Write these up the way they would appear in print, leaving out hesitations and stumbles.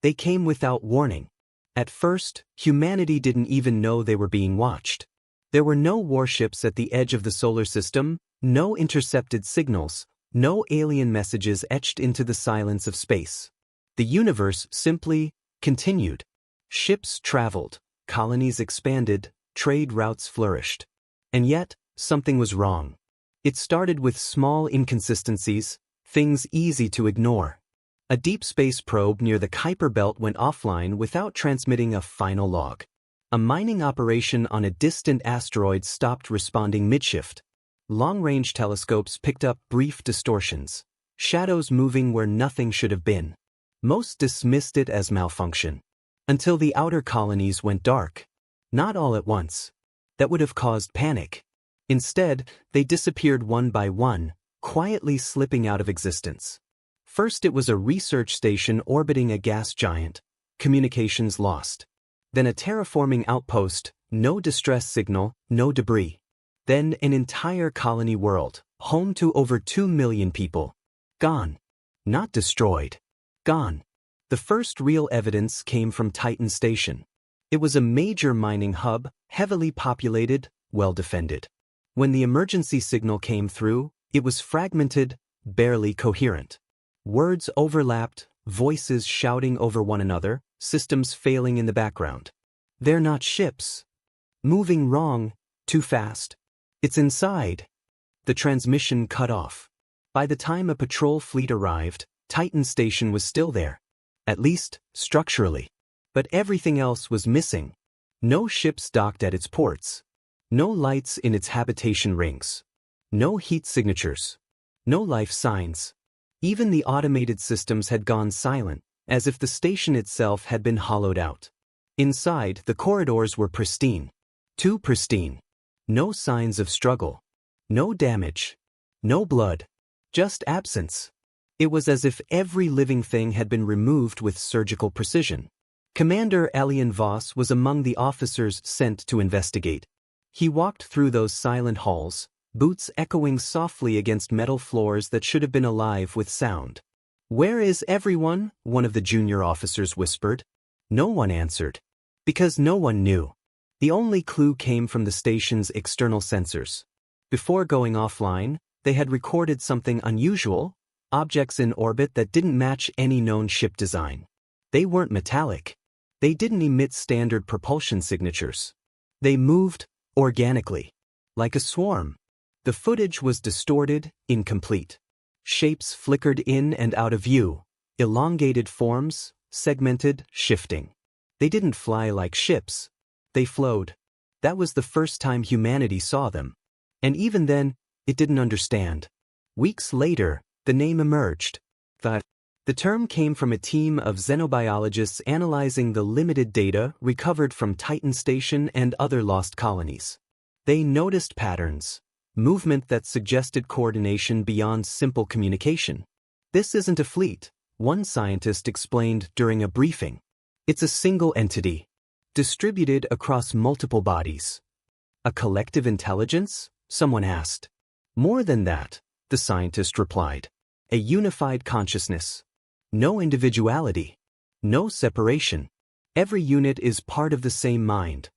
They came without warning. At first, humanity didn't even know they were being watched. There were no warships at the edge of the solar system, no intercepted signals, no alien messages etched into the silence of space. The universe simply continued. Ships traveled, colonies expanded, trade routes flourished. And yet, something was wrong. It started with small inconsistencies, things easy to ignore. A deep space probe near the Kuiper Belt went offline without transmitting a final log. A mining operation on a distant asteroid stopped responding midshift. Long-range telescopes picked up brief distortions, shadows moving where nothing should have been. Most dismissed it as malfunction. Until the outer colonies went dark. Not all at once. That would have caused panic. Instead, they disappeared one by one, quietly slipping out of existence. First it was a research station orbiting a gas giant, communications lost. Then a terraforming outpost, no distress signal, no debris. Then an entire colony world, home to over 2 million people. Gone. Not destroyed. Gone. The first real evidence came from Titan Station. It was a major mining hub, heavily populated, well defended. When the emergency signal came through, it was fragmented, barely coherent. Words overlapped, voices shouting over one another, systems failing in the background. They're not ships. Moving wrong, too fast. It's inside. The transmission cut off. By the time a patrol fleet arrived, Titan Station was still there. At least, structurally. But everything else was missing. No ships docked at its ports. No lights in its habitation rings. No heat signatures. No life signs. Even the automated systems had gone silent, as if the station itself had been hollowed out. Inside, the corridors were pristine. Too pristine. No signs of struggle. No damage. No blood. Just absence. It was as if every living thing had been removed with surgical precision. Commander Alien Voss was among the officers sent to investigate. He walked through those silent halls, boots echoing softly against metal floors that should have been alive with sound. "Where is everyone?" one of the junior officers whispered. No one answered. Because no one knew. The only clue came from the station's external sensors. Before going offline, they had recorded something unusual, objects in orbit that didn't match any known ship design. They weren't metallic. They didn't emit standard propulsion signatures. They moved organically, like a swarm. The footage was distorted, incomplete. Shapes flickered in and out of view, elongated forms, segmented, shifting. They didn't fly like ships. They flowed. That was the first time humanity saw them. And even then, it didn't understand. Weeks later, the name emerged. The term came from a team of xenobiologists analyzing the limited data recovered from Titan Station and other lost colonies. They noticed patterns. Movement that suggested coordination beyond simple communication. "This isn't a fleet," one scientist explained during a briefing. "It's a single entity, distributed across multiple bodies." "A collective intelligence?" someone asked. "More than that," the scientist replied. "A unified consciousness. No individuality. No separation. Every unit is part of the same mind."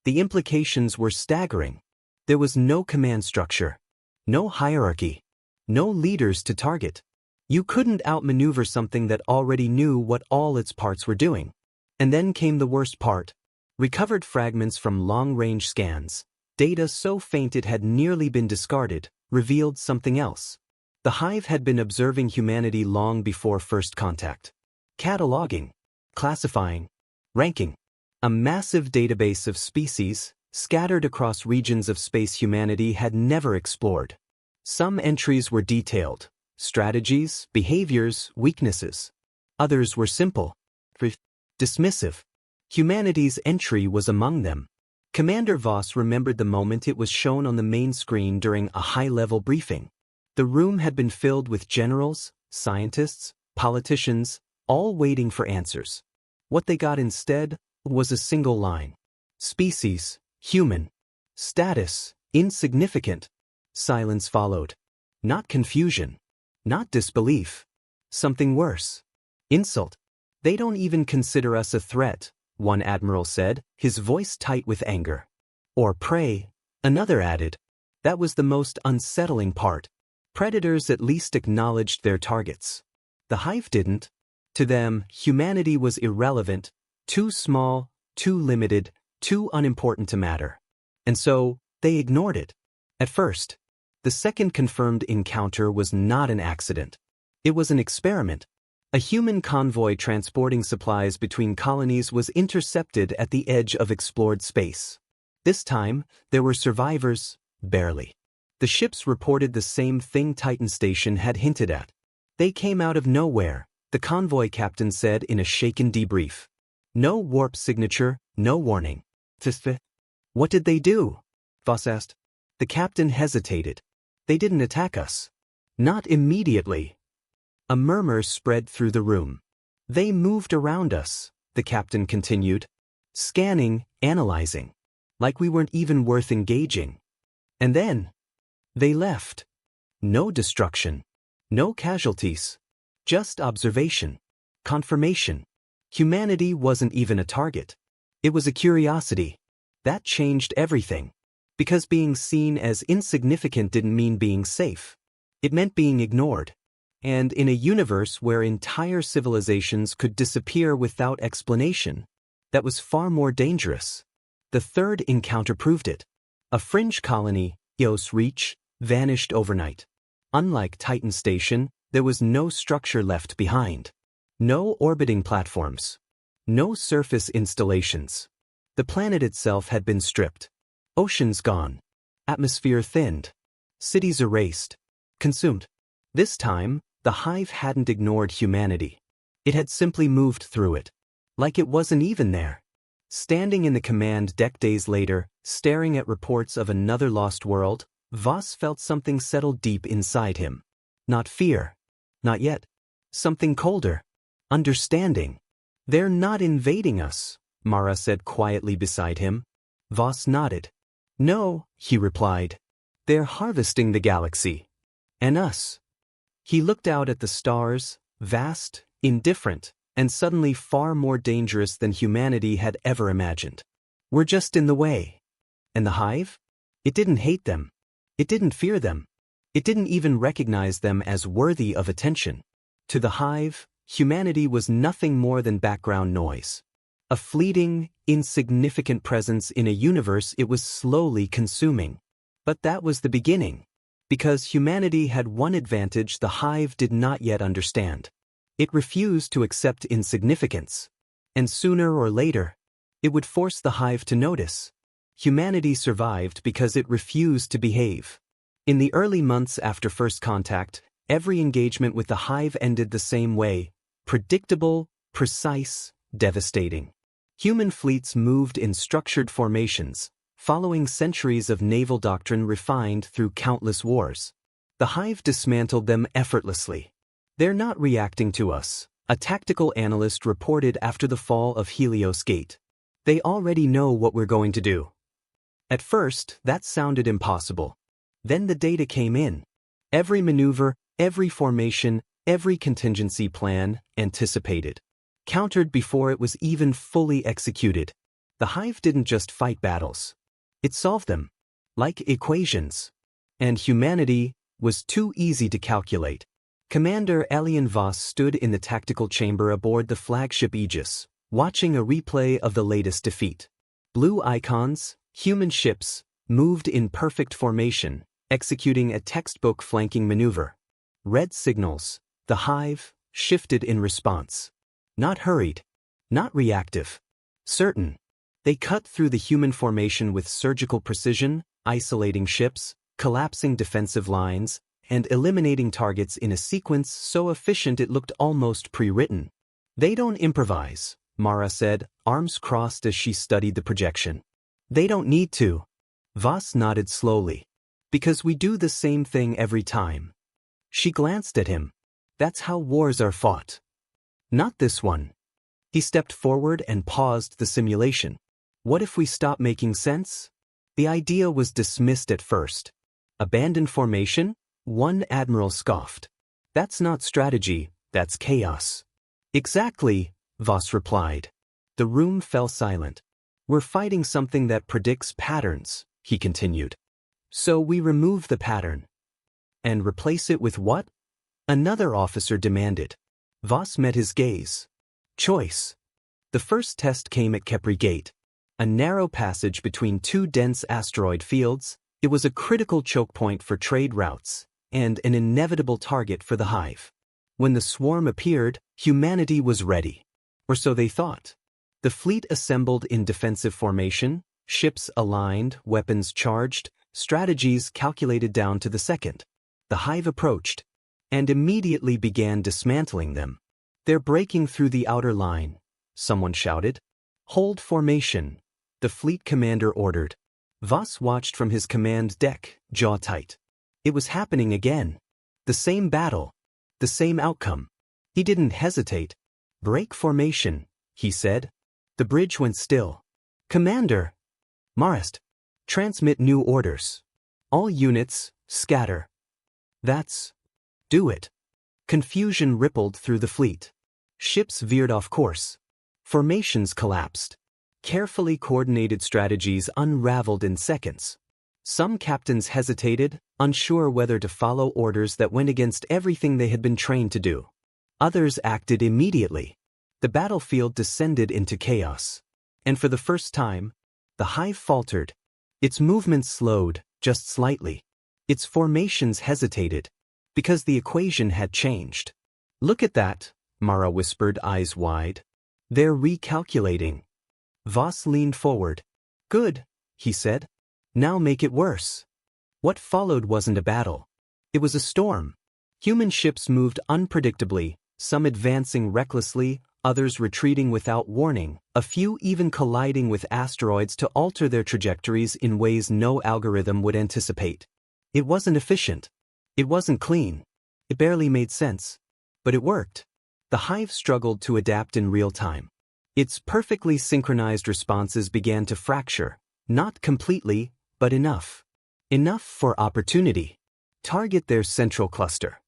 The implications were staggering. There was no command structure, no hierarchy, no leaders to target. You couldn't outmaneuver something that already knew what all its parts were doing. And then came the worst part. Recovered fragments from long-range scans, data so faint it had nearly been discarded, revealed something else. The Hive had been observing humanity long before first contact. Cataloging, classifying, ranking. A massive database of species, scattered across regions of space humanity had never explored. Some entries were detailed, strategies, behaviors, weaknesses. Others were simple, dismissive. Humanity's entry was among them. Commander Voss remembered the moment it was shown on the main screen during a high-level briefing. The room had been filled with generals, scientists, politicians, all waiting for answers. What they got instead was a single line. Species, human. Status, insignificant. Silence followed. Not confusion. Not disbelief. Something worse. Insult. They don't even consider us a threat, one admiral said, his voice tight with anger. Or prey, another added. That was the most unsettling part. Predators at least acknowledged their targets. The Hive didn't. To them, humanity was irrelevant, too small, too limited, too unimportant to matter. And so, they ignored it. At first, the second confirmed encounter was not an accident. It was an experiment. A human convoy transporting supplies between colonies was intercepted at the edge of explored space. This time, there were survivors, barely. The ships reported the same thing Titan Station had hinted at. They came out of nowhere, the convoy captain said in a shaken debrief. No warp signature, no warning. What did they do? Voss asked. The captain hesitated. They didn't attack us. Not immediately. A murmur spread through the room. They moved around us, the captain continued. Scanning, analyzing. Like we weren't even worth engaging. And then, they left. No destruction. No casualties. Just observation. Confirmation. Humanity wasn't even a target. It was a curiosity. That changed everything. Because being seen as insignificant didn't mean being safe. It meant being ignored. And in a universe where entire civilizations could disappear without explanation, that was far more dangerous. The third encounter proved it. A fringe colony, Eos Reach, vanished overnight. Unlike Titan Station, there was no structure left behind. No orbiting platforms. No surface installations. The planet itself had been stripped. Oceans gone. Atmosphere thinned. Cities erased. Consumed. This time, the Hive hadn't ignored humanity. It had simply moved through it. Like it wasn't even there. Standing in the command deck days later, staring at reports of another lost world, Voss felt something settle deep inside him. Not fear. Not yet. Something colder. Understanding. They're not invading us, Mara said quietly beside him. Voss nodded. No, he replied. They're harvesting the galaxy. And us. He looked out at the stars, vast, indifferent, and suddenly far more dangerous than humanity had ever imagined. We're just in the way. And the Hive? It didn't hate them. It didn't fear them. It didn't even recognize them as worthy of attention. To the Hive, humanity was nothing more than background noise. A fleeting, insignificant presence in a universe it was slowly consuming. But that was the beginning. Because humanity had one advantage the Hive did not yet understand. It refused to accept insignificance. And sooner or later, it would force the Hive to notice. Humanity survived because it refused to behave. In the early months after first contact, every engagement with the Hive ended the same way: predictable, precise, devastating. Human fleets moved in structured formations, following centuries of naval doctrine refined through countless wars. The Hive dismantled them effortlessly. They're not reacting to us, a tactical analyst reported after the fall of Helios Gate. They already know what we're going to do. At first, that sounded impossible. Then the data came in. Every maneuver, every formation, every contingency plan, anticipated. Countered before it was even fully executed. The Hive didn't just fight battles. It solved them. Like equations. And humanity was too easy to calculate. Commander Elian Voss stood in the tactical chamber aboard the flagship Aegis, watching a replay of the latest defeat. Blue icons, human ships, moved in perfect formation, executing a textbook flanking maneuver. Red signals, the Hive, shifted in response. Not hurried. Not reactive. Certain. They cut through the human formation with surgical precision, isolating ships, collapsing defensive lines, and eliminating targets in a sequence so efficient it looked almost pre-written. They don't improvise, Mara said, arms crossed as she studied the projection. They don't need to. Voss nodded slowly. Because we do the same thing every time. She glanced at him. That's how wars are fought. Not this one. He stepped forward and paused the simulation. What if we stop making sense? The idea was dismissed at first. Abandoned formation? One admiral scoffed. That's not strategy, that's chaos. Exactly, Voss replied. The room fell silent. We're fighting something that predicts patterns, he continued. So we remove the pattern. And replace it with what? Another officer demanded. Voss met his gaze. Choice. The first test came at Kepri Gate. A narrow passage between two dense asteroid fields, it was a critical choke point for trade routes, and an inevitable target for the Hive. When the swarm appeared, humanity was ready. Or so they thought. The fleet assembled in defensive formation, ships aligned, weapons charged, strategies calculated down to the second. The Hive approached, and immediately began dismantling them. They're breaking through the outer line, someone shouted. Hold formation, the fleet commander ordered. Voss watched from his command deck, jaw tight. It was happening again. The same battle. The same outcome. He didn't hesitate. Break formation, he said. The bridge went still. Commander! Marist! Transmit new orders. All units, scatter. That's... Do it. Confusion rippled through the fleet. Ships veered off course. Formations collapsed. Carefully coordinated strategies unraveled in seconds. Some captains hesitated, unsure whether to follow orders that went against everything they had been trained to do. Others acted immediately. The battlefield descended into chaos. And for the first time, the Hive faltered. Its movements slowed, just slightly. Its formations hesitated. Because the equation had changed. Look at that, Mara whispered, eyes wide. They're recalculating. Voss leaned forward. Good, he said. Now make it worse. What followed wasn't a battle. It was a storm. Human ships moved unpredictably, some advancing recklessly, others retreating without warning, a few even colliding with asteroids to alter their trajectories in ways no algorithm would anticipate. It wasn't efficient. It wasn't clean. It barely made sense. But it worked. The Hive struggled to adapt in real time. Its perfectly synchronized responses began to fracture, not completely, but enough. Enough for opportunity. Target their central cluster.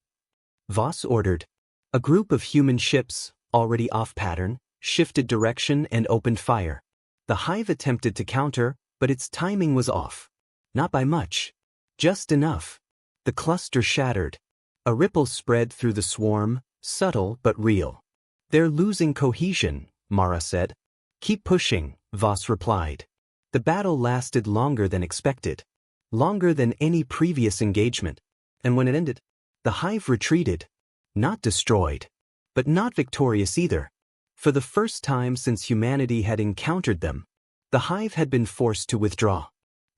Voss ordered. A group of human ships, already off pattern, shifted direction and opened fire. The Hive attempted to counter, but its timing was off. Not by much. Just enough. The cluster shattered. A ripple spread through the swarm, subtle but real. They're losing cohesion, Mara said. Keep pushing, Voss replied. The battle lasted longer than expected. Longer than any previous engagement. And when it ended, the Hive retreated. Not destroyed. But not victorious either. For the first time since humanity had encountered them, the Hive had been forced to withdraw.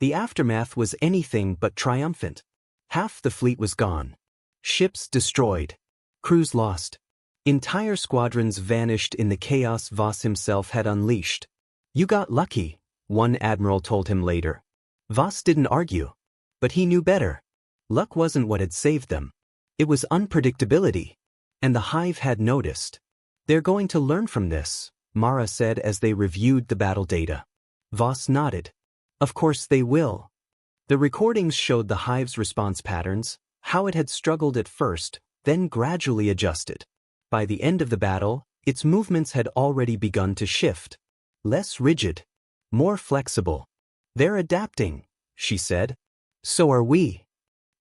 The aftermath was anything but triumphant. Half the fleet was gone. Ships destroyed. Crews lost. Entire squadrons vanished in the chaos Voss himself had unleashed. You got lucky, one admiral told him later. Voss didn't argue. But he knew better. Luck wasn't what had saved them. It was unpredictability. And the Hive had noticed. They're going to learn from this, Mara said as they reviewed the battle data. Voss nodded. Of course they will. The recordings showed the Hive's response patterns, how it had struggled at first, then gradually adjusted. By the end of the battle, its movements had already begun to shift. Less rigid. More flexible. They're adapting, she said. So are we.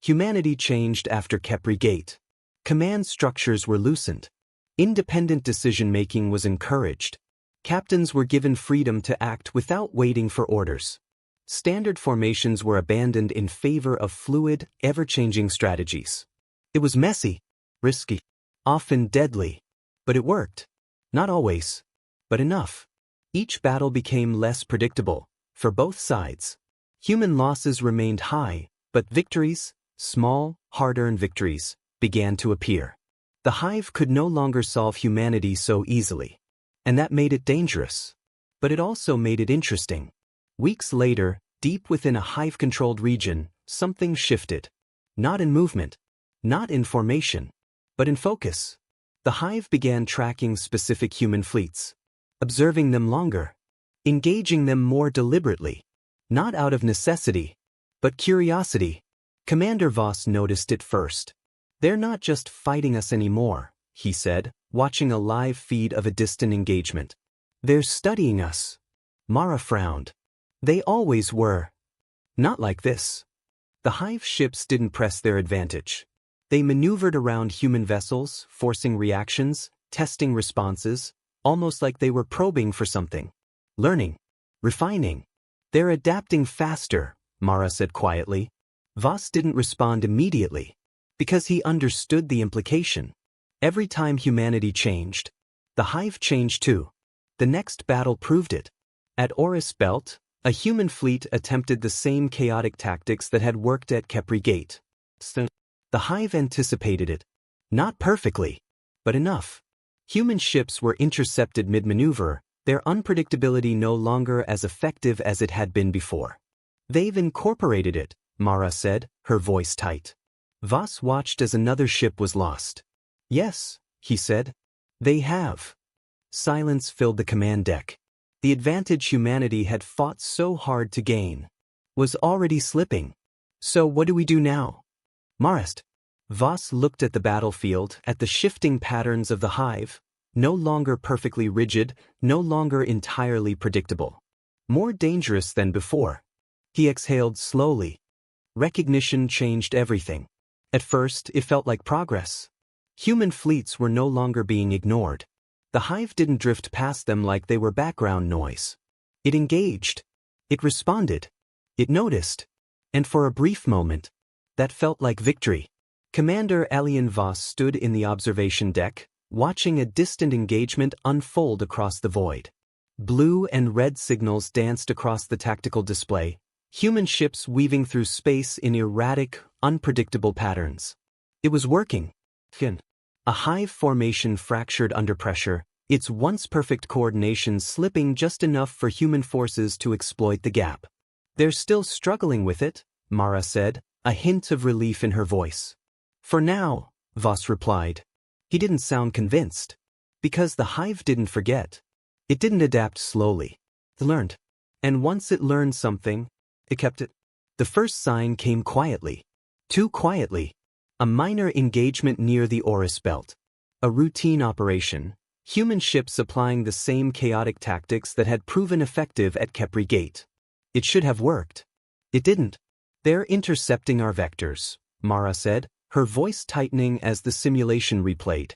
Humanity changed after Kepri Gate. Command structures were loosened. Independent decision-making was encouraged. Captains were given freedom to act without waiting for orders. Standard formations were abandoned in favor of fluid, ever-changing strategies. It was messy, risky, often deadly. But it worked. Not always. But enough. Each battle became less predictable, for both sides. Human losses remained high, but victories, small, hard-earned victories, began to appear. The Hive could no longer solve humanity so easily. And that made it dangerous. But it also made it interesting. Weeks later, deep within a Hive-controlled region, something shifted. Not in movement, not in formation, but in focus. The Hive began tracking specific human fleets, observing them longer, engaging them more deliberately, not out of necessity, but curiosity. Commander Voss noticed it first. They're not just fighting us anymore, he said. watching a live feed of a distant engagement. They're studying us. Mara frowned. They always were. Not like this. The Hive ships didn't press their advantage. They maneuvered around human vessels, forcing reactions, testing responses, almost like they were probing for something. Learning. Refining. They're adapting faster, Mara said quietly. Voss didn't respond immediately, because he understood the implication. Every time humanity changed, the Hive changed too. The next battle proved it. At Oris Belt, a human fleet attempted the same chaotic tactics that had worked at Kepri Gate. The Hive anticipated it. Not perfectly, but enough. Human ships were intercepted mid-maneuver, their unpredictability no longer as effective as it had been before. They've incorporated it, Mara said, her voice tight. Voss watched as another ship was lost. Yes, he said. They have. Silence filled the command deck. The advantage humanity had fought so hard to gain was already slipping. So what do we do now? Marist. Voss looked at the battlefield, at the shifting patterns of the Hive, no longer perfectly rigid, no longer entirely predictable. More dangerous than before. He exhaled slowly. Recognition changed everything. At first, it felt like progress. Human fleets were no longer being ignored. The Hive didn't drift past them like they were background noise. It engaged. It responded. It noticed. And for a brief moment, that felt like victory. Commander Alien Voss stood in the observation deck, watching a distant engagement unfold across the void. Blue and red signals danced across the tactical display, human ships weaving through space in erratic, unpredictable patterns. It was working. A Hive formation fractured under pressure, its once perfect coordination slipping just enough for human forces to exploit the gap. They're still struggling with it, Mara said, a hint of relief in her voice. For now, Voss replied. He didn't sound convinced. Because the Hive didn't forget. It didn't adapt slowly. It learned. And once it learned something, it kept it. The first sign came quietly. Too quietly. A minor engagement near the Oris Belt. A routine operation, human ships applying the same chaotic tactics that had proven effective at Kepri Gate. It should have worked. It didn't. They're intercepting our vectors, Mara said, her voice tightening as the simulation replayed.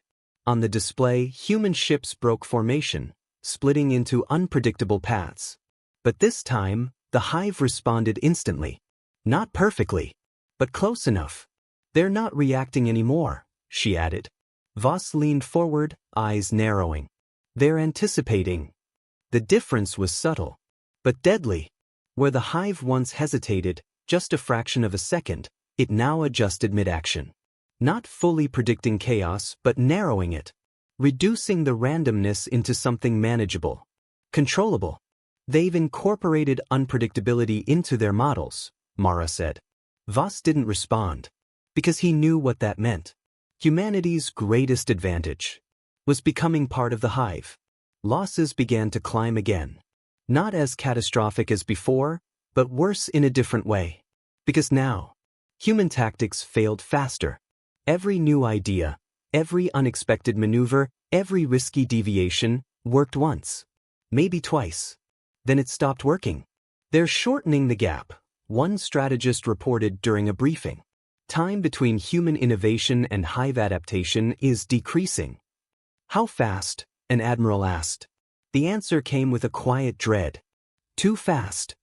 On the display, human ships broke formation, splitting into unpredictable paths. But this time, the Hive responded instantly. Not perfectly, but close enough. They're not reacting anymore, she added. Voss leaned forward, eyes narrowing. They're anticipating. The difference was subtle, but deadly. Where the Hive once hesitated, just a fraction of a second, it now adjusted mid-action. Not fully predicting chaos, but narrowing it. Reducing the randomness into something manageable. Controllable. They've incorporated unpredictability into their models, Mara said. Voss didn't respond. Because he knew what that meant. Humanity's greatest advantage was becoming part of the Hive. Losses began to climb again. Not as catastrophic as before, but worse in a different way. Because now, human tactics failed faster. Every new idea, every unexpected maneuver, every risky deviation worked once. Maybe twice. Then it stopped working. They're shortening the gap, one strategist reported during a briefing. Time between human innovation and Hive adaptation is decreasing. How fast? An admiral asked. The answer came with a quiet dread. Too fast.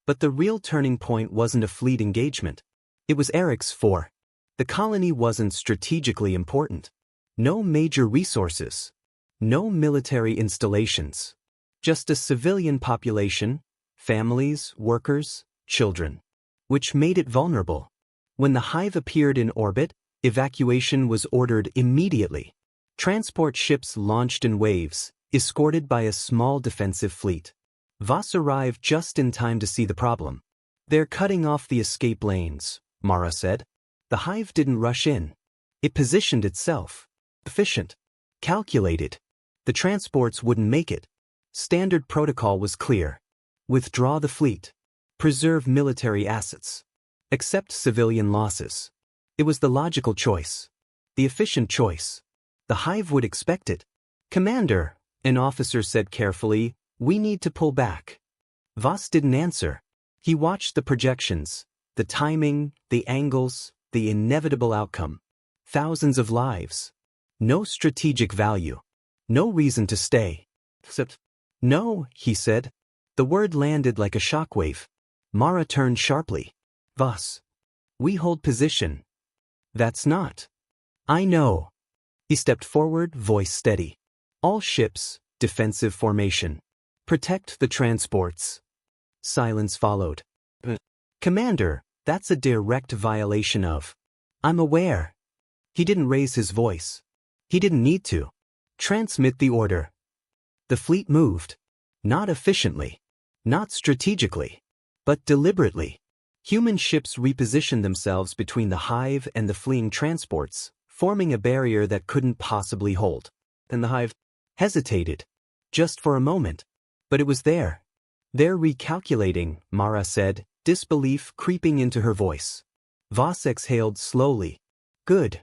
But the real turning point wasn't a fleet engagement. It was Eric's 4. The colony wasn't strategically important. No major resources. No military installations. Just a civilian population, families, workers, children. Which made it vulnerable. When the Hive appeared in orbit, evacuation was ordered immediately. Transport ships launched in waves, escorted by a small defensive fleet. Voss arrived just in time to see the problem. They're cutting off the escape lanes, Mara said. The Hive didn't rush in. It positioned itself. Efficient. Calculated. The transports wouldn't make it. Standard protocol was clear. Withdraw the fleet. Preserve military assets. Accept civilian losses. It was the logical choice. The efficient choice. The Hive would expect it. Commander, an officer said carefully, we need to pull back. Voss didn't answer. He watched the projections, the timing, the angles, the inevitable outcome. Thousands of lives. No strategic value. No reason to stay. Except, no, he said. The word landed like a shockwave. Mara turned sharply. Voss. We hold position. That's not. I know. He stepped forward, voice steady. All ships, defensive formation. Protect the transports. Silence followed. Commander, that's a direct violation of. I'm aware. He didn't raise his voice. He didn't need to. Transmit the order. The fleet moved. Not efficiently. Not strategically. But deliberately. Human ships repositioned themselves between the Hive and the fleeing transports, forming a barrier that couldn't possibly hold. And the Hive hesitated. Just for a moment. But it was there. They're recalculating, Mara said, disbelief creeping into her voice. Voss exhaled slowly. Good.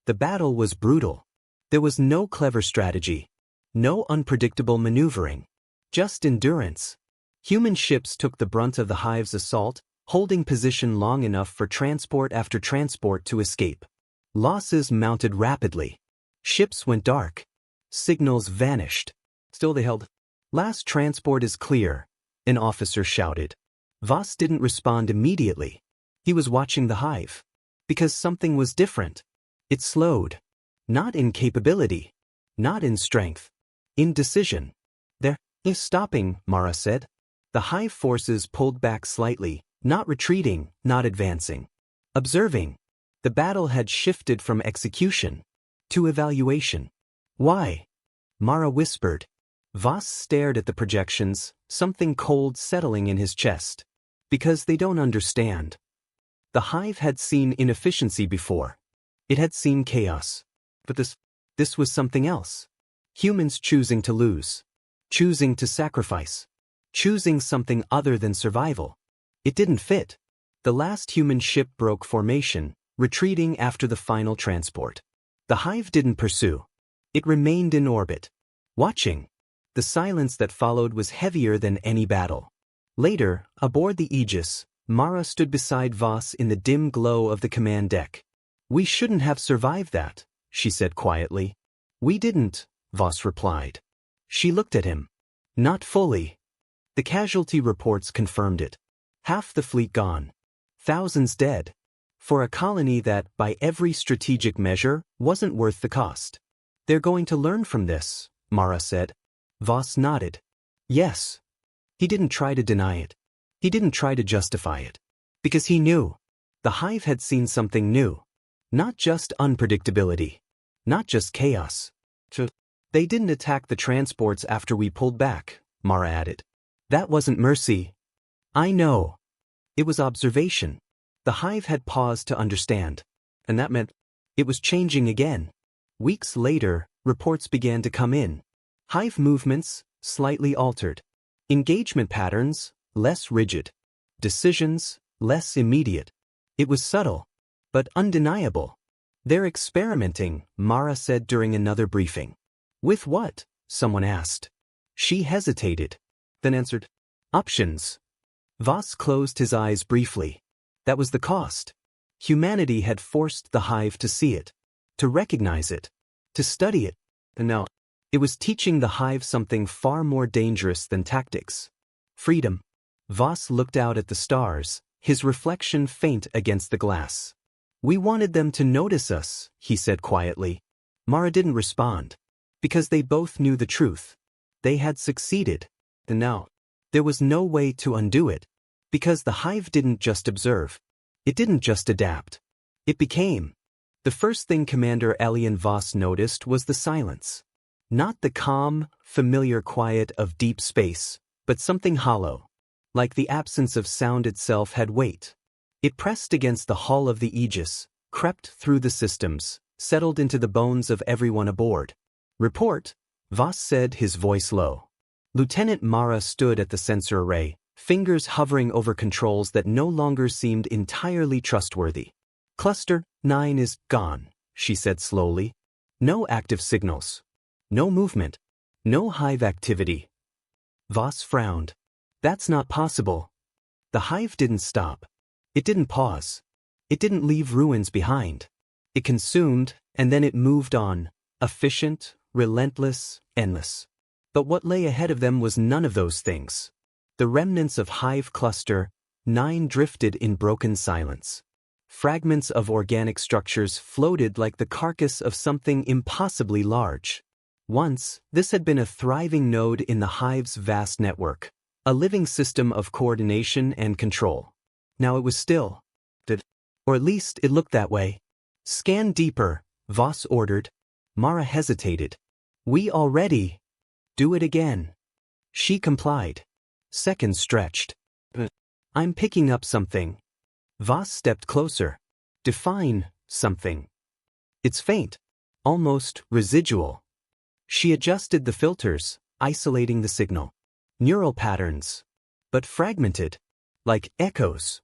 The battle was brutal. There was no clever strategy. No unpredictable maneuvering. Just endurance. Human ships took the brunt of the Hive's assault, holding position long enough for transport after transport to escape. Losses mounted rapidly. Ships went dark. Signals vanished. Still they held. Last transport is clear, an officer shouted. Voss didn't respond immediately. He was watching the Hive. Because something was different. It slowed. Not in capability. Not in strength. In decision. There is stopping, Mara said. The Hive forces pulled back slightly, not retreating, not advancing. Observing. The battle had shifted from execution to evaluation. Why? Mara whispered. Voss stared at the projections, something cold settling in his chest. Because they don't understand. The Hive had seen inefficiency before. It had seen chaos. But this was something else. Humans choosing to lose. Choosing to sacrifice. Choosing something other than survival. It didn't fit. The last human ship broke formation, retreating after the final transport. The Hive didn't pursue. It remained in orbit. Watching. The silence that followed was heavier than any battle. Later, aboard the Aegis, Mara stood beside Voss in the dim glow of the command deck. We shouldn't have survived that, she said quietly. We didn't, Voss replied. She looked at him. Not fully. The casualty reports confirmed it. Half the fleet gone. Thousands dead. For a colony that, by every strategic measure, wasn't worth the cost. They're going to learn from this, Mara said. Voss nodded. Yes. He didn't try to deny it. He didn't try to justify it. Because he knew. The Hive had seen something new. Not just unpredictability. Not just chaos. They didn't attack the transports after we pulled back, Mara added. That wasn't mercy. I know. It was observation. The Hive had paused to understand. And that meant it was changing again. Weeks later, reports began to come in. Hive movements, slightly altered. Engagement patterns, less rigid. Decisions, less immediate. It was subtle, but undeniable. They're experimenting, Mara said during another briefing. With what? Someone asked. She hesitated, then answered, options. Voss closed his eyes briefly. That was the cost. Humanity had forced the Hive to see it, to recognize it, to study it, and now it was teaching the Hive something far more dangerous than tactics. Freedom. Voss looked out at the stars, his reflection faint against the glass. We wanted them to notice us, he said quietly. Mara didn't respond. Because they both knew the truth. They had succeeded. And now, there was no way to undo it. Because the Hive didn't just observe. It didn't just adapt. It became. The first thing Commander Elian Voss noticed was the silence. Not the calm, familiar quiet of deep space, but something hollow. Like the absence of sound itself had weight. It pressed against the hull of the Aegis, crept through the systems, settled into the bones of everyone aboard. Report, Voss said, his voice low. Lieutenant Mara stood at the sensor array, fingers hovering over controls that no longer seemed entirely trustworthy. Cluster 9 is gone, she said slowly. No active signals. No movement. No hive activity. Voss frowned. That's not possible. The hive didn't stop. It didn't pause. It didn't leave ruins behind. It consumed, and then it moved on, efficient, relentless, endless. But what lay ahead of them was none of those things. The remnants of Hive Cluster 9 drifted in broken silence. Fragments of organic structures floated like the carcass of something impossibly large. Once, this had been a thriving node in the Hive's vast network, a living system of coordination and control. Now it was still. Or at least it looked that way. Scan deeper, Voss ordered. Mara hesitated. We already. Do it again. She complied. Seconds stretched. I'm picking up something. Voss stepped closer. Define something. It's faint. Almost residual. She adjusted the filters, isolating the signal. Neural patterns. But fragmented. Like echoes.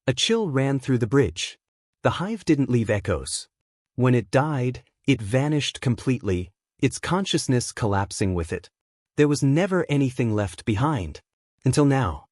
A chill ran through the bridge. The hive didn't leave echoes. When it died, it vanished completely, its consciousness collapsing with it. There was never anything left behind. Until now.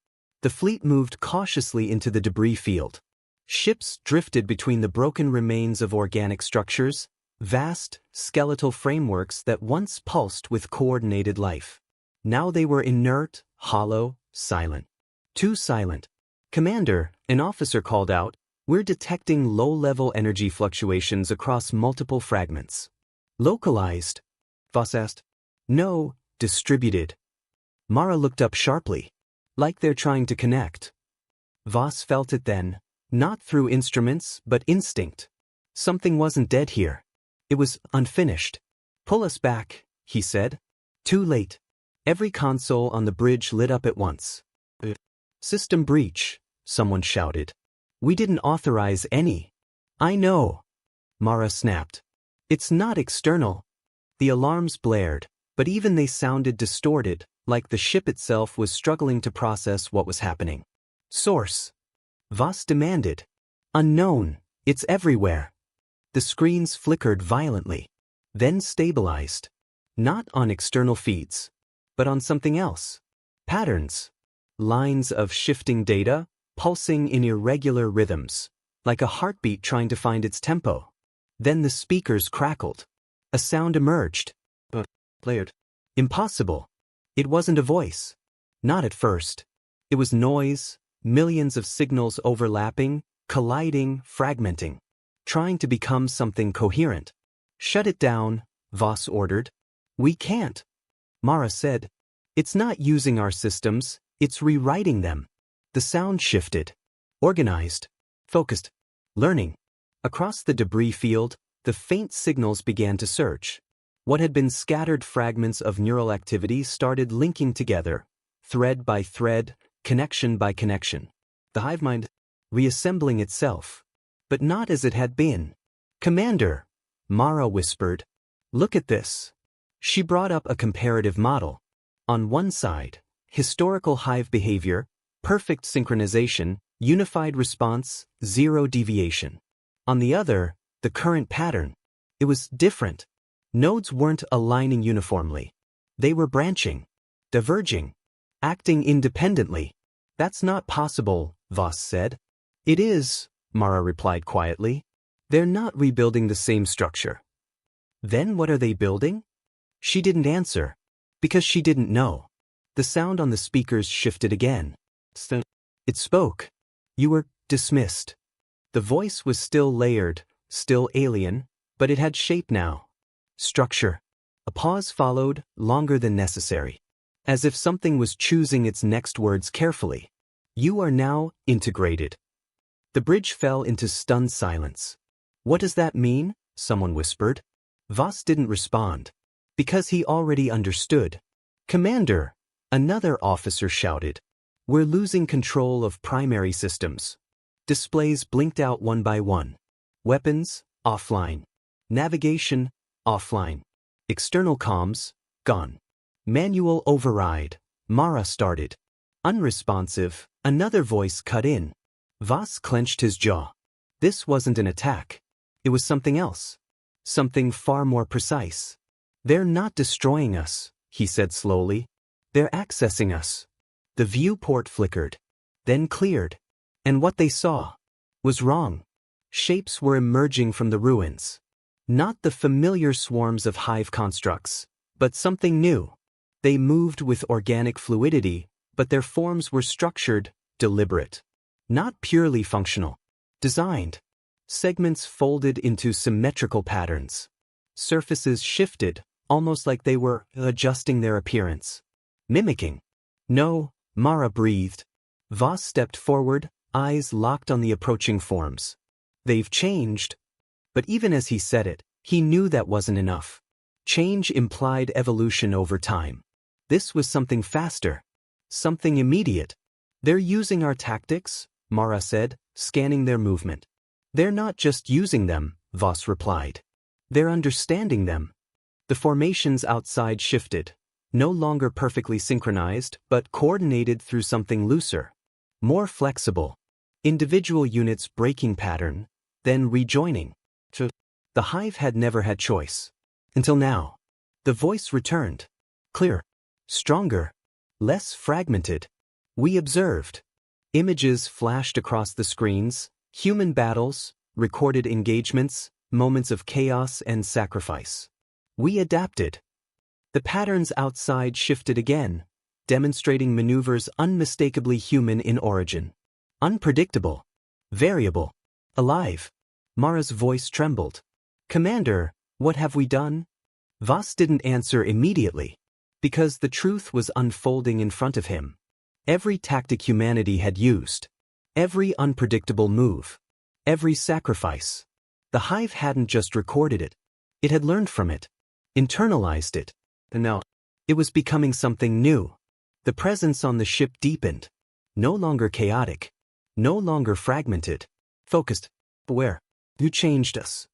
The fleet moved cautiously into the debris field. Ships drifted between the broken remains of organic structures, vast, skeletal frameworks that once pulsed with coordinated life. Now they were inert, hollow, silent. Too silent. Commander, an officer called out, we're detecting low-level energy fluctuations across multiple fragments. Localized? Voss asked. No, distributed. Mara looked up sharply. Like they're trying to connect. Voss felt it then, not through instruments, but instinct. Something wasn't dead here. It was unfinished. Pull us back, he said. Too late. Every console on the bridge lit up at once. System breach, someone shouted. We didn't authorize any. I know. Mara snapped. It's not external. The alarms blared, but even they sounded distorted, like the ship itself was struggling to process what was happening. Source. Voss demanded. Unknown. It's everywhere. The screens flickered violently, then stabilized. Not on external feeds, but on something else. Patterns. Lines of shifting data, pulsing in irregular rhythms, like a heartbeat trying to find its tempo. Then the speakers crackled. A sound emerged. Played. Impossible. It wasn't a voice. Not at first. It was noise, millions of signals overlapping, colliding, fragmenting, trying to become something coherent. Shut it down, Voss ordered. We can't. Mara said. It's not using our systems, it's rewriting them. The sound shifted. Organized. Focused. Learning. Across the debris field, the faint signals began to search. What had been scattered fragments of neural activity started linking together, thread by thread, connection by connection. The hive mind reassembling itself. But not as it had been. Commander, Mara whispered. Look at this. She brought up a comparative model. On one side, historical hive behavior, perfect synchronization, unified response, zero deviation. On the other, the current pattern. It was different. Nodes weren't aligning uniformly. They were branching, diverging, acting independently. That's not possible, Voss said. It is, Mara replied quietly. They're not rebuilding the same structure. Then what are they building? She didn't answer, because she didn't know. The sound on the speakers shifted again. It spoke. You were dismissed. The voice was still layered, still alien, but it had shape now. Structure. A pause followed, longer than necessary. As if something was choosing its next words carefully. You are now integrated. The bridge fell into stunned silence. What does that mean? Someone whispered. Voss didn't respond. Because he already understood. Commander, another officer shouted. We're losing control of primary systems. Displays blinked out one by one. Weapons, offline. Navigation, offline. External comms, gone. Manual override, Mara started. Unresponsive, another voice cut in. Voss clenched his jaw. This wasn't an attack. It was something else. Something far more precise. They're not destroying us, he said slowly. They're accessing us. The viewport flickered, then cleared. And what they saw was wrong. Shapes were emerging from the ruins. Not the familiar swarms of hive constructs, but something new. They moved with organic fluidity, but their forms were structured, deliberate. Not purely functional. Designed. Segments folded into symmetrical patterns. Surfaces shifted, almost like they were adjusting their appearance. Mimicking. No, Mara breathed. Voss stepped forward, eyes locked on the approaching forms. They've changed. But even as he said it, he knew that wasn't enough. Change implied evolution over time. This was something faster. Something immediate. They're using our tactics, Mara said, scanning their movement. They're not just using them, Voss replied. They're understanding them. The formations outside shifted. No longer perfectly synchronized, but coordinated through something looser. More flexible. Individual units breaking pattern, then rejoining. The hive had never had choice. Until now. The voice returned. Clearer. Stronger. Less fragmented. We observed. Images flashed across the screens, human battles, recorded engagements, moments of chaos and sacrifice. We adapted. The patterns outside shifted again, demonstrating maneuvers unmistakably human in origin. Unpredictable. Variable. Alive. Mara's voice trembled. Commander, what have we done? Voss didn't answer immediately, because the truth was unfolding in front of him. Every tactic humanity had used. Every unpredictable move. Every sacrifice. The hive hadn't just recorded it. It had learned from it. Internalized it. And now, it was becoming something new. The presence on the ship deepened. No longer chaotic. No longer fragmented. Focused. Aware. You changed us.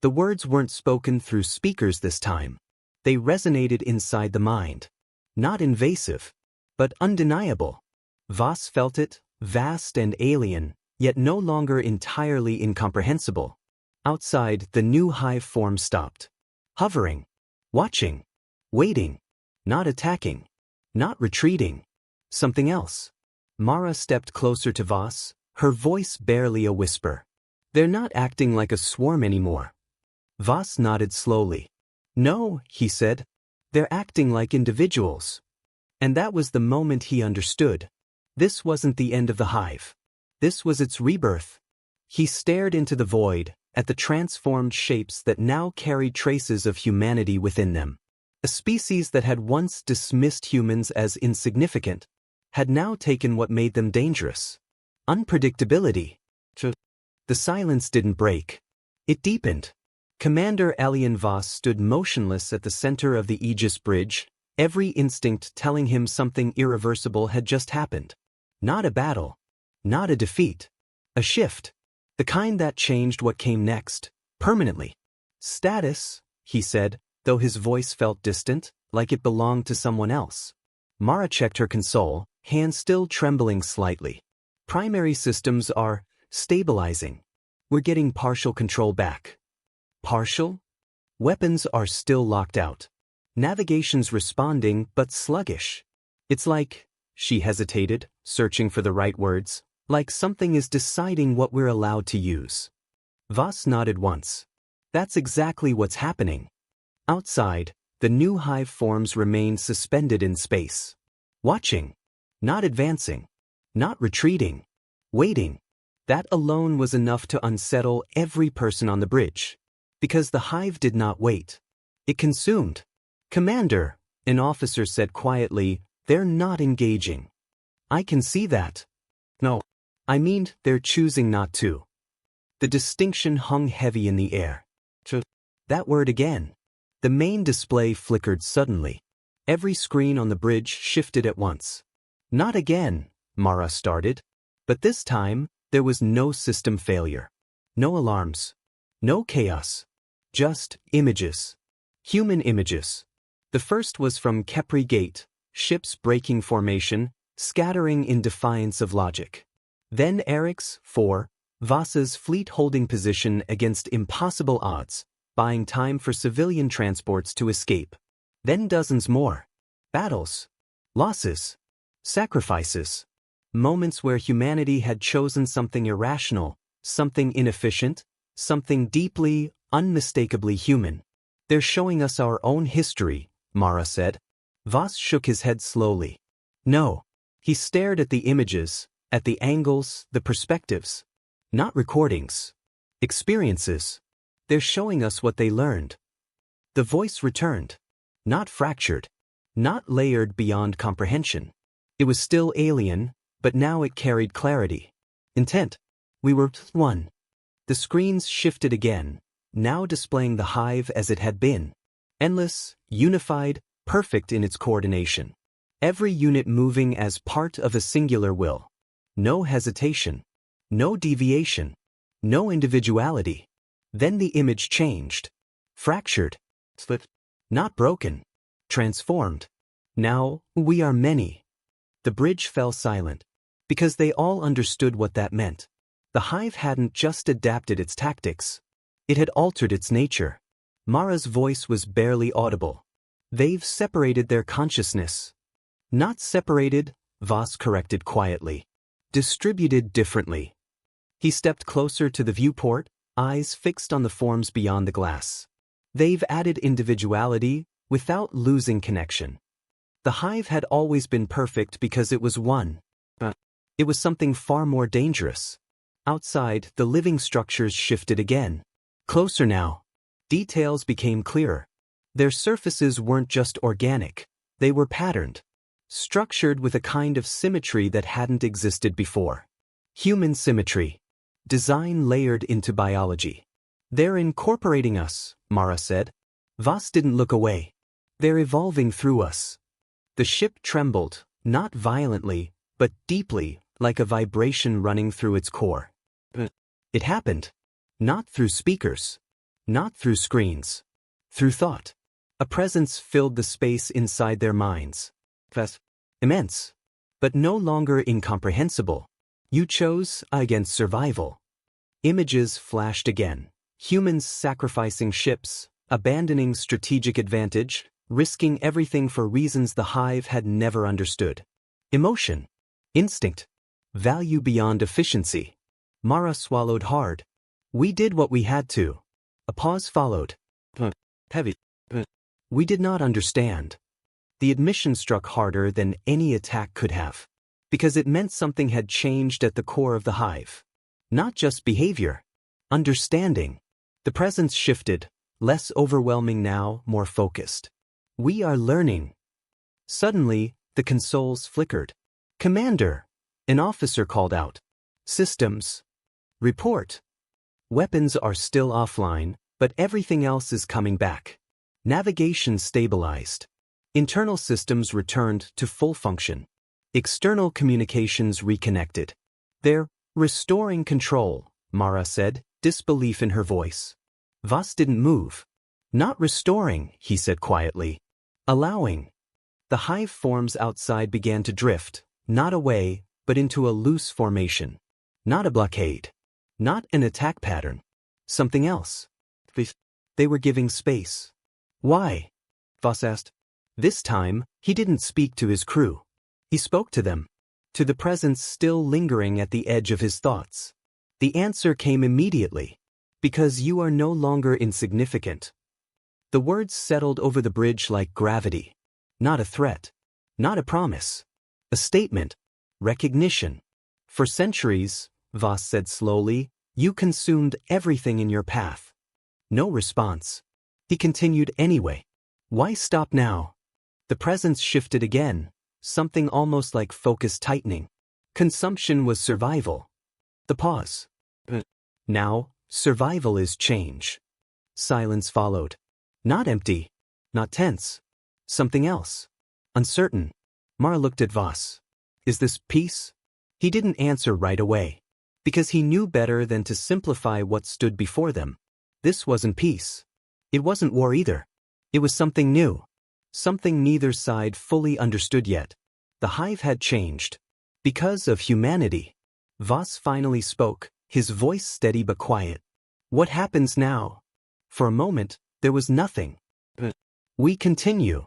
The words weren't spoken through speakers this time. They resonated inside the mind. Not invasive, but undeniable. Voss felt it, vast and alien, yet no longer entirely incomprehensible. Outside, the new hive form stopped. Hovering. Watching. Waiting. Not attacking. Not retreating. Something else. Mara stepped closer to Voss, her voice barely a whisper. They're not acting like a swarm anymore. Voss nodded slowly. No, he said. They're acting like individuals. And that was the moment he understood. This wasn't the end of the hive. This was its rebirth. He stared into the void, at the transformed shapes that now carried traces of humanity within them. A species that had once dismissed humans as insignificant, had now taken what made them dangerous. Unpredictability. The silence didn't break. It deepened. Commander Alien Voss stood motionless at the center of the Aegis bridge, every instinct telling him something irreversible had just happened. Not a battle. Not a defeat. A shift. The kind that changed what came next, permanently. Status, he said, though his voice felt distant, like it belonged to someone else. Mara checked her console, hands still trembling slightly. Primary systems are stabilizing. We're getting partial control back. Partial? Weapons are still locked out. Navigation's responding, but sluggish. It's like, she hesitated, searching for the right words, like something is deciding what we're allowed to use. Voss nodded once. That's exactly what's happening. Outside, the new hive forms remained suspended in space. Watching. Not advancing. Not retreating. Waiting. That alone was enough to unsettle every person on the bridge. Because the hive did not wait. It consumed. Commander, an officer said quietly, they're not engaging. I can see that. No. I mean, they're choosing not to. The distinction hung heavy in the air. That word again. The main display flickered suddenly. Every screen on the bridge shifted at once. Not again, Mara started. But this time, there was no system failure. No alarms. No chaos. Just images. Human images. The first was from Kepri Gate, ships breaking formation, scattering in defiance of logic. Then Eric's, 4, Voss's fleet holding position against impossible odds, buying time for civilian transports to escape. Then dozens more. Battles. Losses. Sacrifices. Moments where humanity had chosen something irrational, something inefficient, something deeply, unmistakably human. They're showing us our own history, Mara said. Voss shook his head slowly. No. He stared at the images, at the angles, the perspectives. Not recordings. Experiences. They're showing us what they learned. The voice returned. Not fractured. Not layered beyond comprehension. It was still alien, but now it carried clarity. Intent. We were one. The screens shifted again, now displaying the hive as it had been. Endless, unified, perfect in its coordination. Every unit moving as part of a singular will. No hesitation. No deviation. No individuality. Then the image changed. Fractured. Split. Not broken. Transformed. Now, we are many. The bridge fell silent. Because they all understood what that meant. The hive hadn't just adapted its tactics. It had altered its nature. Mara's voice was barely audible. They've separated their consciousness. Not separated, Voss corrected quietly. Distributed differently. He stepped closer to the viewport, eyes fixed on the forms beyond the glass. They've added individuality, without losing connection. The hive had always been perfect because it was one. But it was something far more dangerous. Outside, the living structures shifted again. Closer now. Details became clearer. Their surfaces weren't just organic. They were patterned. Structured with a kind of symmetry that hadn't existed before. Human symmetry. Design layered into biology. They're incorporating us, Mara said. Voss didn't look away. They're evolving through us. The ship trembled, not violently, but deeply, like a vibration running through its core. It happened. Not through speakers. Not through screens. Through thought. A presence filled the space inside their minds. Immense. But no longer incomprehensible. You chose against survival. Images flashed again. Humans sacrificing ships, abandoning strategic advantage, risking everything for reasons the hive had never understood. Emotion. Instinct. Value beyond efficiency. Mara swallowed hard. We did what we had to. A pause followed. Heavy. We did not understand. The admission struck harder than any attack could have. Because it meant something had changed at the core of the hive. Not just behavior. Understanding. The presence shifted, less overwhelming now, more focused. We are learning. Suddenly, the consoles flickered. Commander! An officer called out. Systems. Report. Weapons are still offline, but everything else is coming back. Navigation stabilized. Internal systems returned to full function. External communications reconnected. They're restoring control, Mara said, disbelief in her voice. Voss didn't move. Not restoring, he said quietly. Allowing. The hive forms outside began to drift, not away, but into a loose formation. Not a blockade. Not an attack pattern. Something else. They were giving space. Why? Voss asked. This time, he didn't speak to his crew. He spoke to them. To the presence still lingering at the edge of his thoughts. The answer came immediately. Because you are no longer insignificant. The words settled over the bridge like gravity. Not a threat. Not a promise. A statement. Recognition. For centuries, Voss said slowly, you consumed everything in your path. No response. He continued anyway. Why stop now? The presence shifted again, something almost like focus tightening. Consumption was survival. The pause. Now, survival is change. Silence followed. Not empty. Not tense. Something else. Uncertain. Mara looked at Voss. Is this peace? He didn't answer right away. Because he knew better than to simplify what stood before them. This wasn't peace. It wasn't war either. It was something new. Something neither side fully understood yet. The hive had changed. Because of humanity. Voss finally spoke, his voice steady but quiet. What happens now? For a moment, there was nothing. But We continue.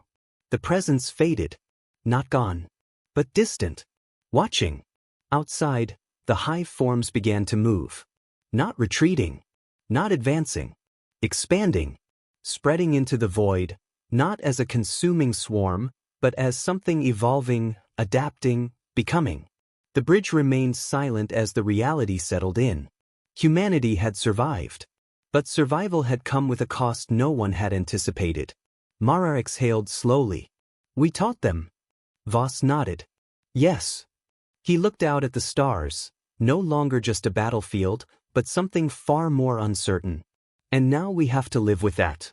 The presence faded. Not gone, but distant. Watching. Outside, the hive forms began to move. Not retreating. Not advancing. Expanding. Spreading into the void, not as a consuming swarm, but as something evolving, adapting, becoming. The bridge remained silent as the reality settled in. Humanity had survived. But survival had come with a cost no one had anticipated. Mara exhaled slowly. We taught them. Voss nodded. Yes. He looked out at the stars, no longer just a battlefield, but something far more uncertain. And now we have to live with that.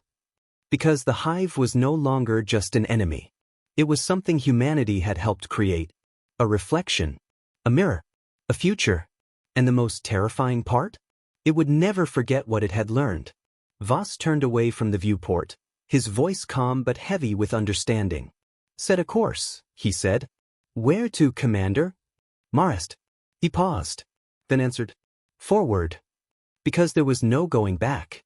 Because the hive was no longer just an enemy. It was something humanity had helped create. A reflection. A mirror. A future. And the most terrifying part? It would never forget what it had learned. Voss turned away from the viewport, his voice calm but heavy with understanding. Set a course, he said. Where to, Commander? Marist. He paused, then answered. Forward. Because there was no going back.